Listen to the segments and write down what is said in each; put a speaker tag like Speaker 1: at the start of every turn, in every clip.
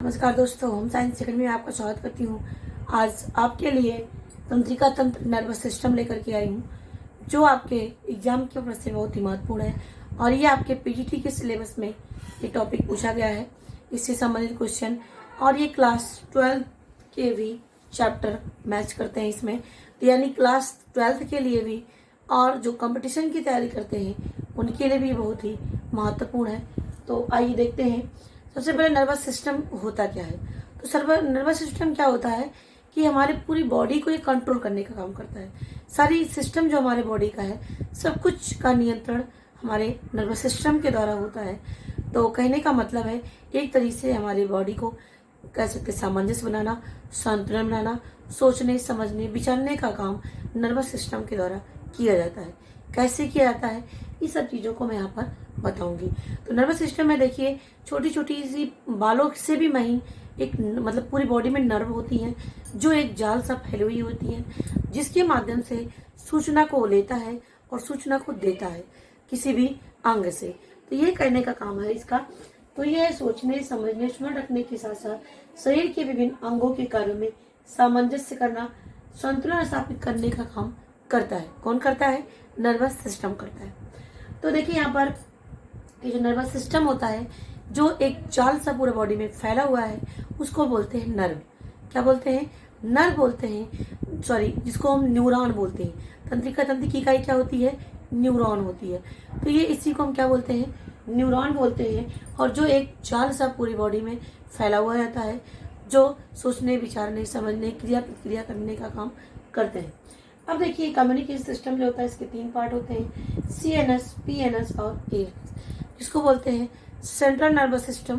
Speaker 1: नमस्कार दोस्तों, home science academy में आपका स्वागत करती हूँ। आज आपके लिए तंत्रिका तंत्र नर्वस सिस्टम लेकर के आई हूँ, जो आपके एग्जाम के ऊपर से बहुत ही महत्वपूर्ण है और ये आपके पीजीटी के सिलेबस में ये टॉपिक पूछा गया है। इससे संबंधित क्वेश्चन और ये क्लास 12 के भी चैप्टर मैच करते हैं इसमें, तो यानी क्लास 12 के लिए भी और जो कंपटीशन की तैयारी करते हैं उनके लिए भी बहुत ही महत्वपूर्ण है। तो आइए देखते हैं। सबसे पहले नर्वस सिस्टम होता क्या है। तो नर्वस सिस्टम क्या होता है कि हमारे पूरी बॉडी को ये कंट्रोल करने का काम करता है। सारी सिस्टम जो हमारे बॉडी का है, सब कुछ का नियंत्रण हमारे नर्वस सिस्टम के द्वारा होता है। तो कहने का मतलब है एक तरीके से हमारी बॉडी को कह सकते सामंजस्य बनाना, संतुलन बनाना, सोचने समझने विचारने का काम नर्वस सिस्टम के द्वारा किया जाता है। कैसे किया जाता है ये सब चीज़ों को मैं यहाँ पर बताऊंगी। तो नर्वस सिस्टम में देखिए छोटी छोटी सी बालों से भी महीन एक मतलब पूरी बॉडी में नर्व होती हैं, जो एक जाल सा फैली हुई होती हैं, जिसके माध्यम से सूचना को लेता है और सूचना को देता है किसी भी अंग से। तो ये करने का काम है इसका। तो यह सोचने समझने स्मरण रखने के साथ साथ शरीर के विभिन्न अंगों के कार्यों में सामंजस्य करना, संतुलन स्थापित करने का काम करता है। कौन करता है? नर्वस सिस्टम करता है। तो देखिए यहाँ पर ये जो नर्वस सिस्टम होता है, जो एक जाल सा पूरे बॉडी में फैला हुआ है, उसको बोलते हैं नर्व। क्या बोलते हैं? नर्व बोलते हैं, सॉरी, जिसको हम न्यूरॉन बोलते हैं। तंत्रिका तंत्र की इकाई क्या होती है? न्यूरॉन होती है। तो ये इसी को हम क्या बोलते हैं? न्यूरॉन बोलते हैं। और जो एक जाल सा पूरी बॉडी में फैला हुआ रहता है, जो सोचने विचारने समझने क्रिया प्रतिक्रिया करने का काम करते हैं। अब देखिए कम्युनिकेशन सिस्टम जो होता है, इसके 3 पार्ट होते हैं, CNS, PNS और ANS, जिसको बोलते हैं central nervous system,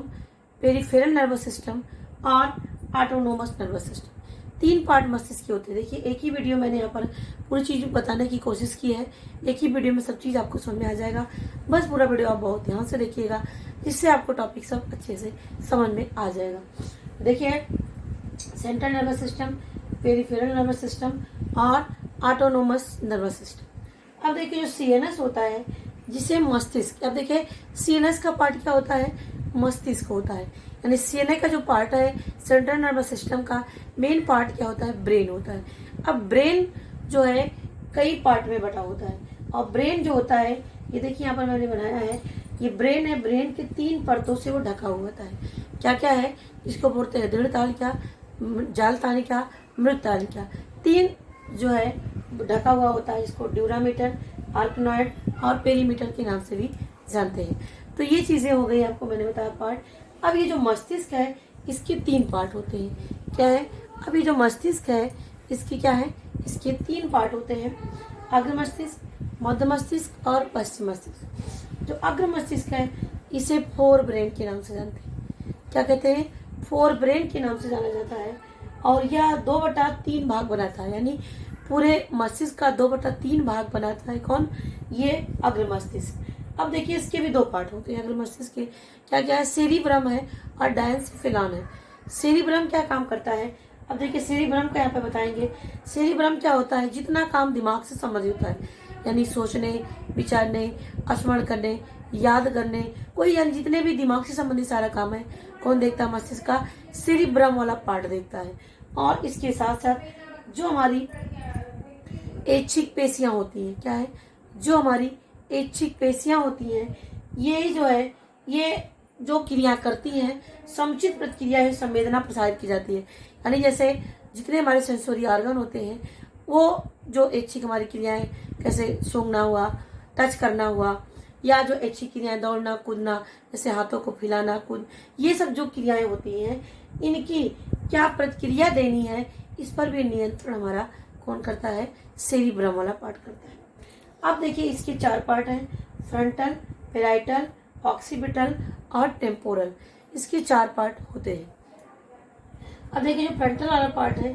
Speaker 1: peripheral nervous system और ऑटोनोमस नर्वस सिस्टम। 3 पार्ट मस्तिष्क के होते हैं। देखिए एक ही वीडियो मैंने यहाँ पर पूरी चीज़ बताने की कोशिश की है, एक ही वीडियो में सब चीज़ आपको समझ में आ जाएगा। बस पूरा वीडियो आप बहुत ध्यान से देखिएगा, जिससे आपको टॉपिक सब अच्छे से समझ में आ जाएगा। देखिए central nervous system, peripheral nervous system और ऑटोनोमस नर्वस सिस्टम। अब देखिए जो CNS होता है, जिसे मस्तिष्क, अब देखिए CNS का पार्ट क्या होता है? मस्तिष्क होता है। यानी CNS का जो पार्ट है सेंट्रल नर्वस सिस्टम का मेन पार्ट क्या होता है? ब्रेन होता है। अब ब्रेन जो है कई पार्ट में बटा होता है, और ब्रेन जो होता है, ये देखिए यहाँ पर मैंने बनाया है, ये ब्रेन है। ब्रेन के 3 परतों से वो ढका हुआ होता है। क्या क्या है? इसको बोलते हैं दृढ़ तालिका, जाल तालिका, मृत तालिका। 3 जो है ढका हुआ होता है, इसको ड्यूरामीटर, आर्कनॉइड और पेरीमीटर के नाम से भी जानते हैं। तो ये चीजें हो गई, आपको मैंने बताया पार्ट। अब ये जो मस्तिष्क है, इसके 3 पार्ट होते हैं। क्या है? अब ये जो मस्तिष्क है, इसकी क्या है? इसके 3 पार्ट होते हैं, अग्र मस्तिष्क, मध्य मस्तिष्क और पश्चिम मस्तिष्क। जो अग्र मस्तिष्क है, इसे फोर ब्रेन के नाम से जानते हैं। क्या कहते हैं? फोर ब्रेन के नाम से जाना जाता है। और यह 2/3 भाग बनाता है, यानी पूरे मस्तिष्क का 2/3 भाग बनाता है। कौन? ये अग्र मस्तिष्क। अब देखिए इसके भी 2 पार्ट होते हैं अग्र मस्तिष्क के। क्या क्या है? सेरिब्रम है और डायंसिफिलान है। सेरिब्रम क्या काम करता है? अब देखिए सेरिब्रम का यहाँ पे बताएंगे। सेरिब्रम क्या होता है? जितना काम दिमाग से संबंधित होता है, यानी सोचने विचारने, स्मरण करने, याद करने, कोई यानी जितने भी दिमाग से संबंधित सारा काम है, कौन देखता है? मस्तिष्क का सेरिब्रम वाला पार्ट देखता है। और इसके साथ साथ जो हमारी ऐच्छिक पेशियां होती हैं, क्या है? जो हमारी ऐच्छिक पेशियां होती हैं, ये जो है, ये जो क्रिया करती हैं, समुचित प्रतिक्रिया है, संवेदना प्रसारित की जाती है। यानी जैसे जितने हमारे सेंसोरी ऑर्गन होते हैं, वो जो ऐच्छिक हमारी क्रियाएं, कैसे सूंघना हुआ, टच करना हुआ, या जो ऐच्छिक क्रियाएं दौड़ना कूदना, जैसे हाथों को फैलाना कूद, ये सब जो क्रियाएं होती हैं, इनकी क्या प्रतिक्रिया देनी है, इस पर भी नियंत्रण हमारा कौन करता है? सेरिब्रम वाला पार्ट करता है। अब देखिए इसके 4 पार्ट हैं, फ्रंटल, पेराइटल, ऑक्सीपिटल और टेम्पोरल। इसके 4 पार्ट होते हैं। अब देखिए जो फ्रंटल वाला पार्ट है,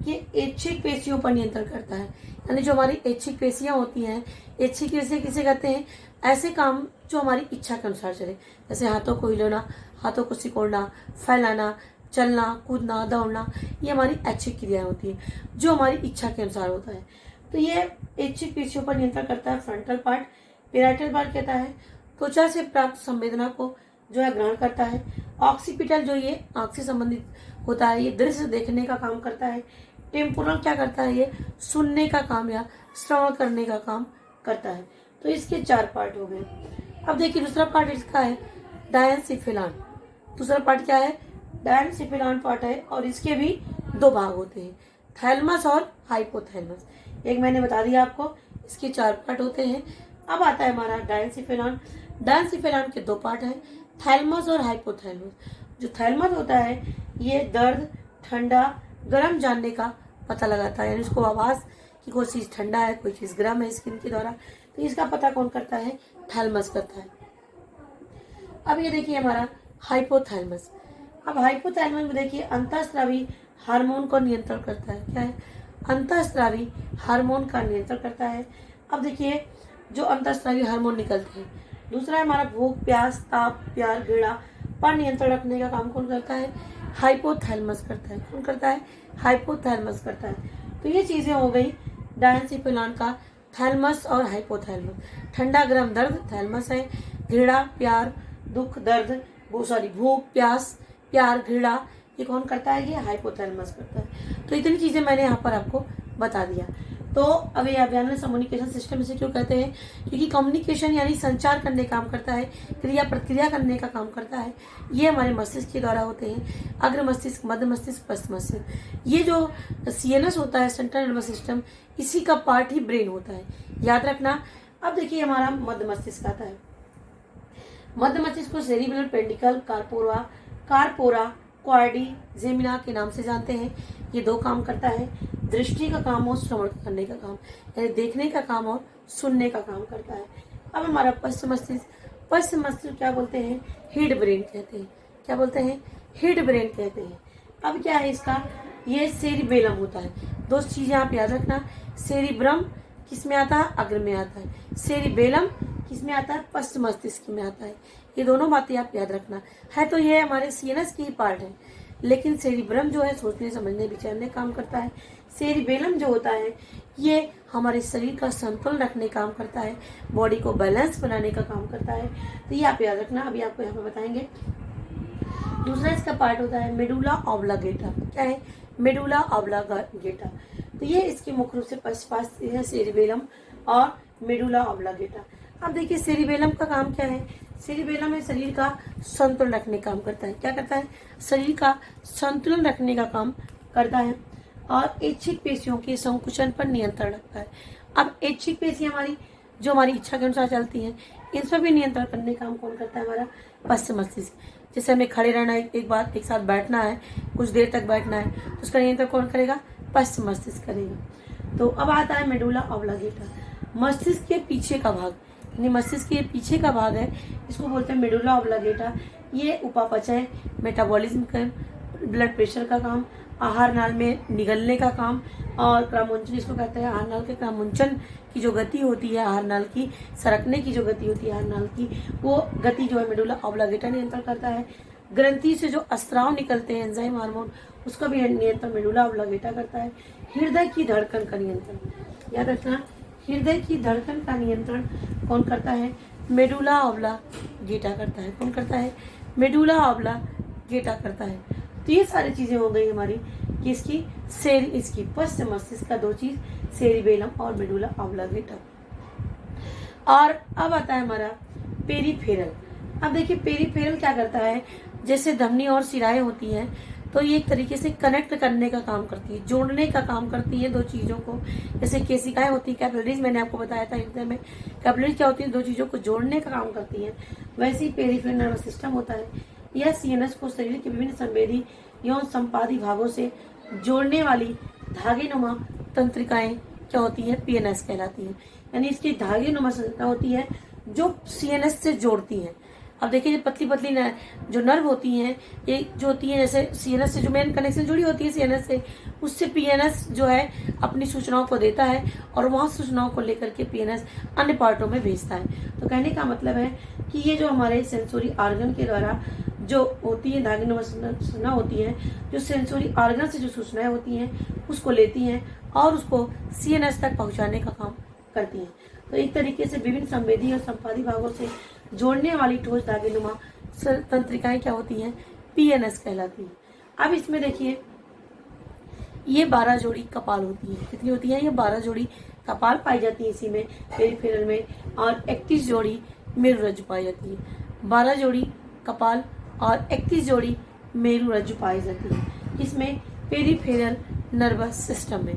Speaker 1: ये ऐच्छिक पेशियों पर नियंत्रण करता है। यानी जो हमारी ऐच्छिक पेशियां होती हैं, ऐच्छिक पेशियां किसे कहते हैं? ऐसे काम जो हमारी इच्छा के अनुसार चले, जैसे हाथों को हिलाना, हाथों को सिकोड़ना, फैलाना, चलना कूदना दौड़ना, ये हमारी ऐच्छिक क्रियाएं होती हैं, जो हमारी इच्छा के अनुसार होता है। तो ये ऐच्छिक पेशियों पर नियंत्रण करता है फ्रंटल पार्ट। पेराइटल पार्ट कहता है त्वचा से प्राप्त संवेदना को जो है ग्रहण करता है। ऑक्सीपिटल जो ये आँख से संबंधित होता है, ये दृश्य देखने का काम करता है। टेम्पोरल क्या करता है, ये सुनने का काम या श्रवण करने का काम करता है। तो इसके 4 पार्ट हो गए। अब देखिए दूसरा पार्ट इसका है डायनसिफिलान। दूसरा पार्ट क्या है, डायनसिफिलान पार्ट है, और इसके भी 2 भाग होते हैं, थैलमस और हाइपोथैलमस। एक मैंने बता दिया आपको, इसके 4 पार्ट होते हैं। अब आता है हमारा डायनसिफिलान। डायनसिफिलान के 2 पार्ट हैं, थैलमस और हाइपोथैलमस। जो थैलमस होता है ये दर्द, ठंडा, गर्म जानने का पता लगाता है, यानी उसको आवाज कि कोई चीज ठंडा है, कोई चीज गर्म है स्किन के द्वारा, तो इसका पता कौन करता है, थैलमस करता है। अब ये देखिए हमारा हाइपोथैलमस। अब हाइपोथैलमस में देखिए अंतःस्रावी हार्मोन को नियंत्रण करता है। क्या है, अंतःस्रावी हार्मोन का नियंत्रण करता है। अब देखिए जो अंतःस्रावी हार्मोन निकलते हैं। दूसरा है हमारा भूख, प्यास, ताप, प्यार, घृणा पर नियंत्रण रखने का काम कौन करता है, हाइपोथैलमस करता है। कौन करता है, हाइपोथैलमस करता है। तो ये चीजें हो गई डायनसिफिलान का, थैलमस और हाइपोथैलमस। ठंडा गर्म दर्द थैलमस है, घृणा, प्यार, दुख, दर्द, भूख, प्यास, प्यार, घृणा, ये कौन करता है, ये हाइपोथैलमस करता है। तो इतनी चीजें मैंने यहाँ पर आपको बता दिया। तो अब ये अभियान कम्युनिकेशन सिस्टम इसे क्यों कहते हैं, क्योंकि कम्युनिकेशन यानी संचार करने का काम करता है, क्रिया प्रतिक्रिया करने का काम करता है। ये हमारे मस्तिष्क के द्वारा होते हैं, अग्र मस्तिष्क, मध्य मस्तिष्क, पश्च मस्तिष्क। ये जो सीएनएस होता है, सेंट्रल नर्वस सिस्टम, इसी का पार्ट ही ब्रेन होता है, याद रखना। अब देखिए हमारा मध्य मस्तिष्क आता है। मध्य मस्तिष्क को सेरिब्रल पेंडिकल, कारपोरा, क्वार्डी, जेमिना के नाम से जानते हैं। ये 2 काम करता है, दृष्टि का काम और श्रवण करने का काम, यानी देखने का काम और सुनने का काम करता है। अब हमारा पश्चिम मस्तिष्क क्या बोलते हैं, हिड ब्रेन कहते हैं। क्या बोलते हैं, हिड ब्रेन कहते हैं। अब क्या है इसका, ये सेरिबेलम होता है। 2 चीजें आप याद रखना, सेरिब्रम किस में आता है, अग्र में आता है, सेरिबेलम किस में आता है, पश्चिम मस्तिष्क में आता है। ये दोनों बातें आप याद रखना है। तो ये हमारे सीएनएस की ही पार्ट है, लेकिन सेरिब्रम जो है सोचने, समझने, विचारने काम करता है। सेरिबेलम जो होता है ये हमारे शरीर का संतुलन रखने का काम करता है, बॉडी को बैलेंस बनाने का काम करता है। तो ये आप याद रखना, अभी आपको यहाँ पे बताएंगे। दूसरा इसका पार्ट होता है मेडुला ऑब्लांगेटा। क्या है, मेडुला ऑब्लांगेटा। तो ये इसके मुख्य रूप से पश्चात है सेरिबेलम और मेडुला ऑब्लांगेटा। अब देखिए सेरिबेलम का काम क्या है, सेरिबेलम में शरीर का संतुलन रखने का काम करता है। क्या करता है, शरीर का संतुलन रखने का काम करता है और ऐच्छिक पेशियों के संकुचन पर नियंत्रण रखता है। अब ऐच्छिक पेशी हमारी जो हमारी इच्छा के अनुसार चलती हैं, इन पर भी नियंत्रण करने का काम कौन करता है, हमारा पश्चिम मस्तिष्क। जैसे हमें खड़े रहना है, एक बार एक साथ बैठना है, कुछ देर तक बैठना है, तो उसका नियंत्रण कौन करेगा, पश्चिम मस्तिष्क करेगा। तो अब आता है मेडुला ऑब्लांगेटा, मस्तिष्क के पीछे का भाग, यानी मस्तिष्क के पीछे का भाग है, इसको बोलते हैं मेडुला ऑब्लांगेटा। ये उपापचय, मेटाबॉलिज्म का, ब्लड प्रेशर का काम, आहार नाल में निगलने का काम, और क्रमुंचन इसको कहते हैं। आहार नाल के क्रमुंचन की जो गति होती है, आहार नाल की सरकने की जो गति होती है, आहार नाल की, वो गति जो है मेडुला ऑब्लांगेटा नियंत्रण करता है। ग्रंथि से जो स्राव निकलते हैं, एंजाइम हार्मोन, उसका भी नियंत्रण मेडुला ऑब्लांगेटा करता है। हृदय की धड़कन का नियंत्रण, याद रखना, हृदय की धड़कन का नियंत्रण कौन करता है, मेडुला ऑब्लांगेटा करता है। कौन करता है, मेडुला ऑब्लांगेटा करता है। तो ये सारी चीजें हो गई हमारी किसकी, इसकी पश्चिम मस्तिष्क का 2 चीज, सेरिबेलम और मेडुला ऑब्लांगेटा। और अब आता है हमारा पेरिफेरल। अब देखिए पेरिफेरल क्या करता है, जैसे धमनी और शिराएं होती हैं, तो ये एक तरीके से कनेक्ट करने का काम करती है, जोड़ने का काम करती है 2 चीजों को। जैसे केशिकाएं होती है, कैपिलरीज मैंने आपको बताया था हृदय में, कैपिलरीज क्या होती है, 2 चीजों को जोड़ने का काम करती है। वैसे ही पेरिफेरल नर्वस सिस्टम होता है, यह सीएनएस को शरीर के विभिन्न संवेदी एवं संपादी भागों से जोड़ने वाली धागेनुमा तंत्रिकाएं क्या होती है, पीएनएस कहलाती है। यानी इसकी धागेनुमा संरचना होती है जो सीएनएस से जोड़ती है। अब देखिए पतली पतली जो नर्व होती हैं, ये जो होती है जैसे सीएनएस से जो मेन कनेक्शन जुड़ी होती है सीएनएस से, उससे पीएनएस जो है अपनी सूचनाओं को देता है और वहाँ सूचनाओं को लेकर के पीएनएस अन्य पार्टों में भेजता है। तो कहने का मतलब है कि ये जो हमारे सेंसोरी ऑर्गन के द्वारा जो होती है धागेनुमा संरचना होती है, जो सेंसोरी ऑर्गन से जो सूचनाएं होती हैं उसको लेती हैं और उसको सीएनएस तक पहुँचाने का काम करती हैं। तो एक तरीके से विभिन्न संवेदी और संपादी भागों से जोड़ने वाली ठोस धागेनुमा तंत्रिकाएं क्या होती हैं, पीएनएस कहलाती हैं। अब इसमें देखिए ये 12 जोड़ी कपाल होती है। कितनी होती है, ये 12 जोड़ी कपाल पाई जाती है इसी में, पेरिफेरल में, और 31 जोड़ी मेरुरज्जु पाई जाती है। 12 जोड़ी कपाल और 31 जोड़ी मेरुरज्जु पाई जाती है। इसमें पेरिफेरल नर्वस सिस्टम में,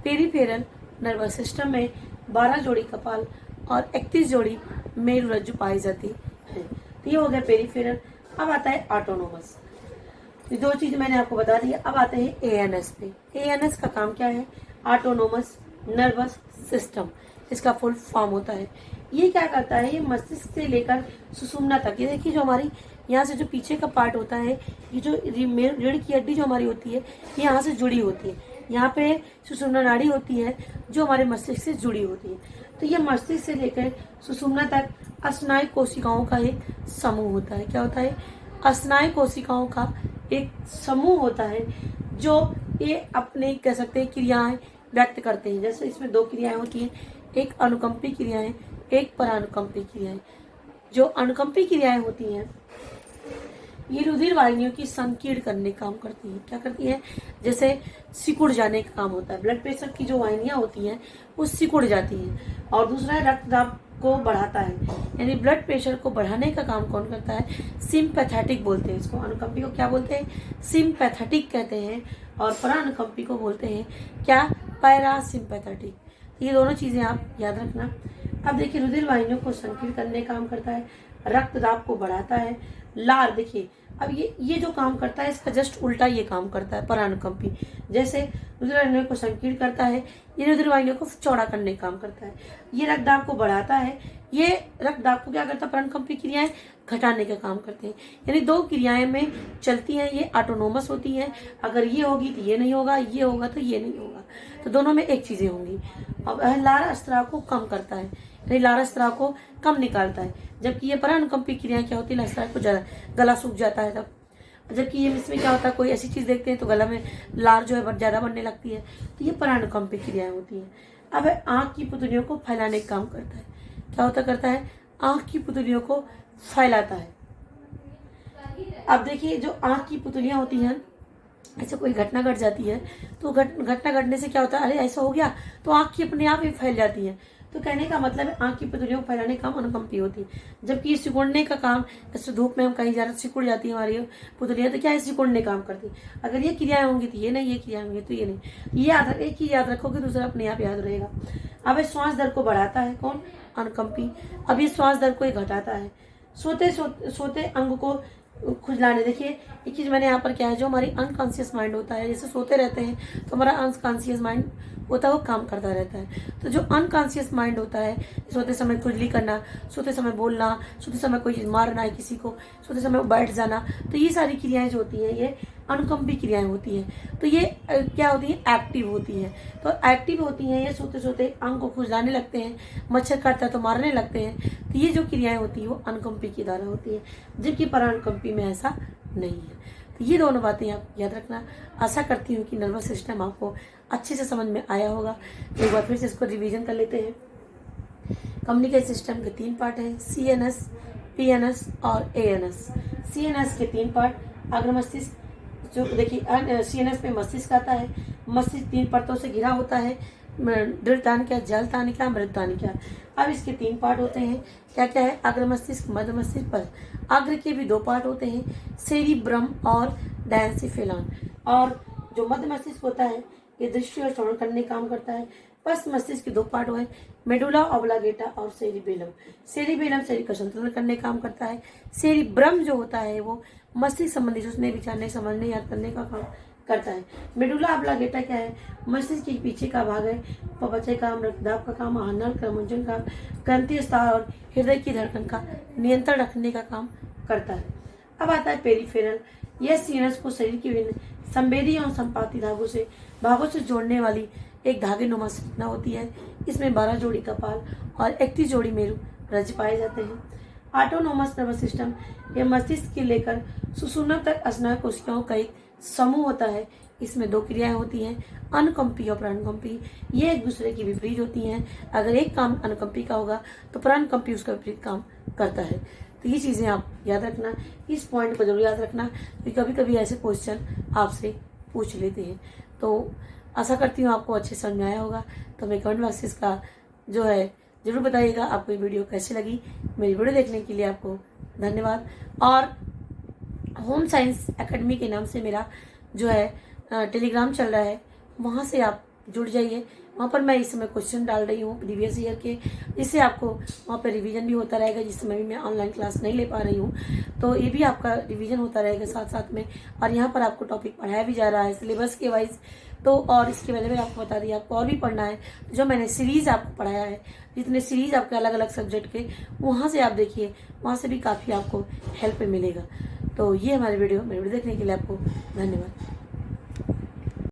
Speaker 1: पेरिफेरल नर्वस सिस्टम में 12 जोड़ी कपाल और 31 जोड़ी मेरुरज्जु पाई जाती है। तो ये हो गया पेरिफेरल। अब आता है ऑटोनोमस। ये दो चीज मैंने आपको बता दी। अब आते हैं एएनएस पे। एएनएस का काम क्या है, ऑटोनोमस नर्वस सिस्टम, इसका फुल फॉर्म होता है। ये क्या करता है, ये मस्तिष्क से लेकर सुषुम्ना तक, ये देखिए जो हमारी यहाँ से जो पीछे का पार्ट होता है, ये जो रीढ़ की हड्डी जो हमारी होती है, ये यहाँ से जुड़ी होती है। यहाँ पे सुषुम्ना नाड़ी होती है जो हमारे मस्तिष्क से जुड़ी होती है। तो ये मस्तिष्क से लेकर सुषुम्ना तक स्नायु कोशिकाओं का एक समूह होता है। क्या होता है, स्नायु कोशिकाओं का एक समूह होता है जो ये अपने कह सकते हैं क्रियाएं व्यक्त करते हैं। जैसे इसमें दो क्रियाएं होती हैं, एक अनुकंपी क्रियाएं, एक परानुकंपी क्रियाएं। जो अनुकंपी क्रियाएं होती हैं ये रुधिर वाहिनियों की संकीर्ण करने का काम करती है। क्या करती है, जैसे सिकुड़ जाने का काम होता है। ब्लड प्रेशर की जो वाहिनियां होती हैं वो सिकुड़ जाती हैं। और दूसरा है रक्तदाब को बढ़ाता है, यानी ब्लड प्रेशर को बढ़ाने का काम कौन करता है, सिम्पैथेटिक बोलते हैं इसको। अनुकंपी को क्या बोलते हैं, सिम्पैथेटिक कहते हैं, और परानुकंपी को बोलते हैं क्या, पैरासिम्पैथेटिक। ये दोनों चीजें आप याद रखना। अब देखिए रुधिर वाहिनियों को संकीर्ण करने का काम करता है, रक्तदाब को बढ़ाता है। लार देखिए, अब ये जो काम करता है इसका जस्ट उल्टा ये काम करता है परानुकंपी। जैसे रुधिर वाहिनियों को संकीर्ण करता है, ये रुधिर वाहिनियों को चौड़ा करने का काम करता है। ये रक्तदाब को बढ़ाता है, ये रक्तदाब को क्या करता है, परानुकंपी क्रियाएं घटाने का काम करते हैं। यानी दो क्रियाएं में चलती हैं, ये ऑटोनोमस होती हैं। अगर ये होगी तो ये नहीं होगा, ये होगा तो ये नहीं होगा, तो दोनों में एक चीजें होंगी। अब लार स्त्राव को कम करता है, यानी लार स्त्राव को कम निकालता है। जबकि ये परानुकंपी क्रियाएं क्या होती है, लार को ज्यादा, गला सूख जाता है तब। जबकि ये इसमें क्या होता है, कोई ऐसी चीज देखते हैं तो गला में लार जो है ज्यादा बनने लगती है, तो ये परानुकंपी क्रियाएं होती हैं। अब आंख की पुतलियों को फैलाने का काम करता है। क्या होता करता है, आंख की पुतलियों को फैलाता है। अब देखिए जो आंख की पुतलियां होती हैं, ऐसे कोई घटना घट जाती है तो घटना घटने से क्या होता है, अरे ऐसा हो गया, तो आंख की अपने आप ही फैल जाती है। तो कहने का मतलब है आंख की पुतलियों को फैलाने का काम अनुकंपी होती है। जबकि ये सिकुड़ने का काम, जैसे धूप में हम कहीं जा रहे सिकुड़ जाती है हमारी पुतलियां, तो क्या है, सिकुड़ने काम करती है। अगर ये क्रियाएं होंगी तो ये नहीं, ये क्रियाएं होंगी तो ये नहीं। ये याद, एक ही याद रखोगे, दूसरा अपने आप याद रहेगा। अब ये श्वास दर को बढ़ाता है कौन, अनुकंपी। अब ये श्वास दर को घटाता है। सोते अंग को खुजलाने, देखिए एक चीज मैंने यहाँ पर क्या है, जो हमारी अनकॉन्शियस माइंड होता है, जैसे सोते रहते हैं तो हमारा अनकॉन्शियस माइंड होता है, वो काम करता रहता है। तो जो अनकॉन्शियस माइंड होता है, सोते समय खुजली करना, सोते समय बोलना, सोते समय कोई चीज मारना है किसी को, सोते समय बैठ जाना, तो ये सारी क्रियाएं जो होती हैं ये अनुकंपी क्रियाएं होती हैं। तो ये क्या होती हैं, एक्टिव होती हैं। तो एक्टिव होती हैं, ये सोते सोते अंग को खुजलाने लगते हैं, मच्छर काटता है तो मारने लगते हैं। तो ये जो क्रियाएं होती है वो अनुकंपी की द्वारा होती है, जबकि परानुकंपी में ऐसा नहीं है। तो ये दोनों बातें आप याद रखना। आशा करती हूँ कि नर्वस सिस्टम आपको अच्छे से समझ में आया होगा। एक बार फिर से इसको रिवीजन कर लेते हैं। कम्युनिकेशन सिस्टम के 3 पार्ट हैं, सीएनएस, पीएनएस और एएनएस। सीएनएस के 3 पार्ट, अग्र मस्तिष्क, जो देखिए सीएनएस में मस्तिष्क आता है। मस्तिष्क 3 परतों से घिरा होता है, दृढ़ तानिका, जल तानिका, मृद तानिका। अब इसके 3 पार्ट होते हैं, क्या क्या है, अग्र मस्तिष्क, मध्य मस्तिष्क, पर अग्र के भी 2 पार्ट होते हैं, सेरिब्रम और डायंसिफेलॉन। और जो मध्य मस्तिष्क होता है ये दृष्टि और श्रवण करने काम करता है। पश्च मस्तिष्क के 2 पार्ट हुए, मेडुला ऑब्लांगेटा और सेरिबेलम। सेरिबेलम शरीर का संतुलन करने काम करता है। सेरिब्रम जो होता है वो मस्तिष्क संबंधी सोचने, विचारने, समझने, याद करने का काम करता है। मेडुला ऑब्लांगेटा क्या है, मस्तिष्क के पीछे का भाग है, अपचय का, रक्तदाब का काम, आहार क्रमोंजन का, ग्रंथि स्तर और हृदय की धड़कन का नियंत्रण रखने का काम करता है। अब आता है पेरिफेरल। यह सीएनएस को शरीर के विभिन्न संवेदी और संपाती भागों से जोड़ने वाली एक धागे नुमा संरचना होती है। इसमें 12 जोड़ी कपाल और 31 जोड़ी मेरु रज्जु पाए जाते हैं। ऑटोनोमस नर्वस सिस्टम यह मस्तिष्क के लेकर सुषुम्ना तक स्नायु कोशिकाओं का एक समूह होता है। इसमें 2 क्रियाएं होती हैं, अनुकंपी और परानुकंपी। ये एक दूसरे की विपरीत होती हैं। अगर एक काम अनुकंपी का होगा तो परानुकंपी उसका विपरीत काम करता है। तो ये चीज़ें आप याद रखना, इस पॉइंट को जरूर याद रखना कि कभी कभी ऐसे क्वेश्चन आपसे पूछ लेते हैं। तो आशा करती हूँ आपको अच्छे समझ में आया होगा। तो मैं कमेंट बॉक्स का जो है ज़रूर बताइएगा आपको ये वीडियो कैसी लगी। मेरी वीडियो देखने के लिए आपको धन्यवाद। और होम साइंस एकेडमी के नाम से मेरा जो है टेलीग्राम चल रहा है, वहाँ से आप जुड़ जाइए। वहाँ पर मैं इस समय क्वेश्चन डाल रही हूँ प्रीवियस ईयर के, जिससे आपको वहाँ पर रिवीजन भी होता रहेगा। जिस समय भी मैं ऑनलाइन क्लास नहीं ले पा रही हूँ तो ये भी आपका रिवीजन होता रहेगा साथ साथ में। और यहाँ पर आपको टॉपिक पढ़ाया भी जा रहा है सिलेबस के वाइज। तो और इसके बारे में आपको बता दिया, आपको और भी पढ़ना है तो जो मैंने सीरीज़ आपको पढ़ाया है, जितने सीरीज़ आपके अलग अलग सब्जेक्ट के, वहाँ से आप देखिए, वहाँ से भी काफ़ी आपको हेल्प मिलेगा। तो ये हमारी वीडियो देखने के लिए आपको धन्यवाद।